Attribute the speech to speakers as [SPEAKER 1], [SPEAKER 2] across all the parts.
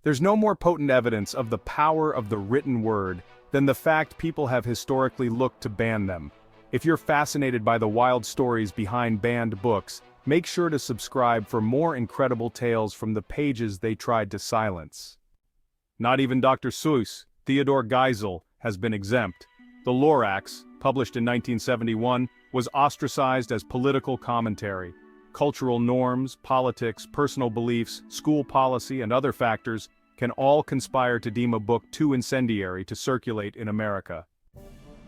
[SPEAKER 1] There's no more potent evidence of the power of the written word than the fact people have historically looked to ban them. If you're fascinated by the wild stories behind banned books, make sure to subscribe for more incredible tales from the pages they tried to silence. Not even Dr. Seuss, Theodore Geisel, has been exempt. The Lorax, published in 1971, was ostracized as political commentary. Cultural norms, politics, personal beliefs, school policy, and other factors can all conspire to deem a book too incendiary to circulate in America.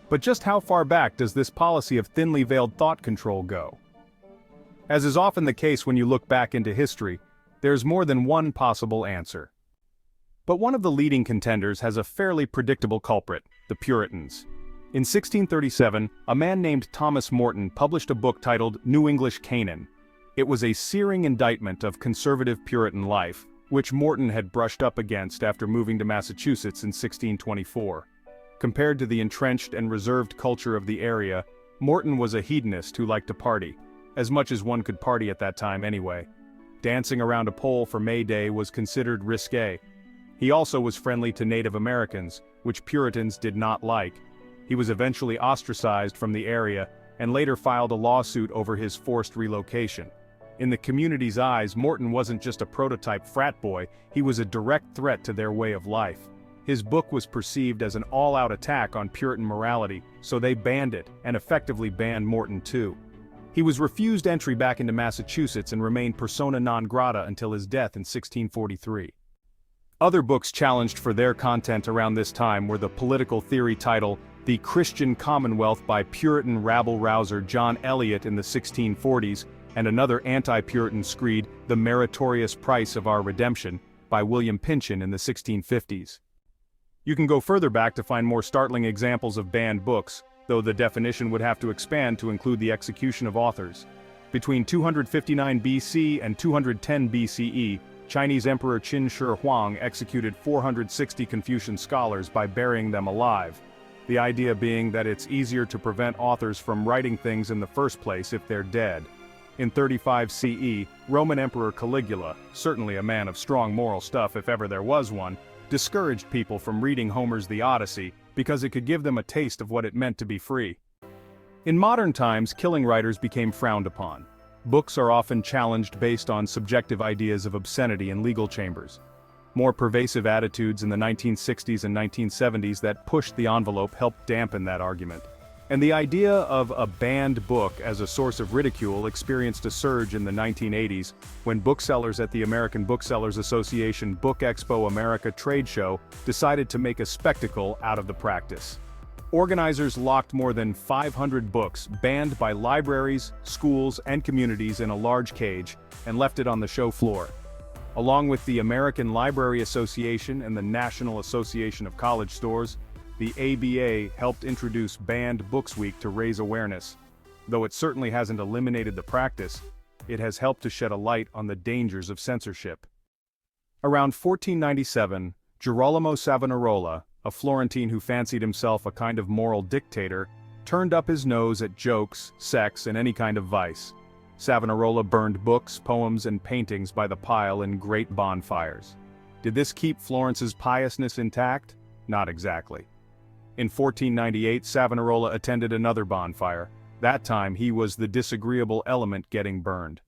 [SPEAKER 1] But just how far back does this policy of thinly veiled thought control go? As is often the case when you look back into history, there's more than one possible answer. But one of the leading contenders has a fairly predictable culprit: the Puritans. In 1637, a man named Thomas Morton published a book titled New English Canaan. It was a searing indictment of conservative Puritan life, which Morton had brushed up against after moving to Massachusetts in 1624. Compared to the entrenched and reserved culture of the area, Morton was a hedonist who liked to party, as much as one could party at that time anyway. Dancing around a pole for May Day was considered risque. He also was friendly to Native Americans, which Puritans did not like. He was eventually ostracized from the area, and later filed a lawsuit over his forced relocation. In the community's eyes, Morton wasn't just a prototype frat boy, he was a direct threat to their way of life. His book was perceived as an all-out attack on Puritan morality, so they banned it, and effectively banned Morton too. He was refused entry back into Massachusetts and remained persona non grata until his death in 1643. Other books challenged for their content around this time were the political theory title The Christian Commonwealth by Puritan rabble-rouser John Eliot in the 1640s, and another anti-Puritan screed, The Meritorious Price of Our Redemption, by William Pynchon in the 1650s. You can go further back to find more startling examples of banned books, though the definition would have to expand to include the execution of authors. Between 259 BC and 210 BCE, Chinese Emperor Qin Shi Huang executed 460 Confucian scholars by burying them alive. The idea being that it's easier to prevent authors from writing things in the first place if they're dead. In 35 CE, Roman Emperor Caligula, certainly a man of strong moral stuff if ever there was one, discouraged people from reading Homer's The Odyssey because it could give them a taste of what it meant to be free. In modern times, killing writers became frowned upon. Books are often challenged based on subjective ideas of obscenity in legal chambers. More pervasive attitudes in the 1960s and 1970s that pushed the envelope helped dampen that argument. And the idea of a banned book as a source of ridicule experienced a surge in the 1980s, when booksellers at the American Booksellers Association Book Expo America trade show decided to make a spectacle out of the practice. Organizers locked more than 500 books banned by libraries, schools, and communities in a large cage, and left it on the show floor. Along with the American Library Association and the National Association of College Stores, the ABA helped introduce Banned Books Week to raise awareness. Though it certainly hasn't eliminated the practice, it has helped to shed a light on the dangers of censorship. Around 1497, Girolamo Savonarola, a Florentine who fancied himself a kind of moral dictator, turned up his nose at jokes, sex, and any kind of vice. Savonarola burned books, poems, and paintings by the pile in great bonfires. Did this keep Florence's piousness intact? Not exactly. In 1498, Savonarola attended another bonfire. That time he was the disagreeable element getting burned.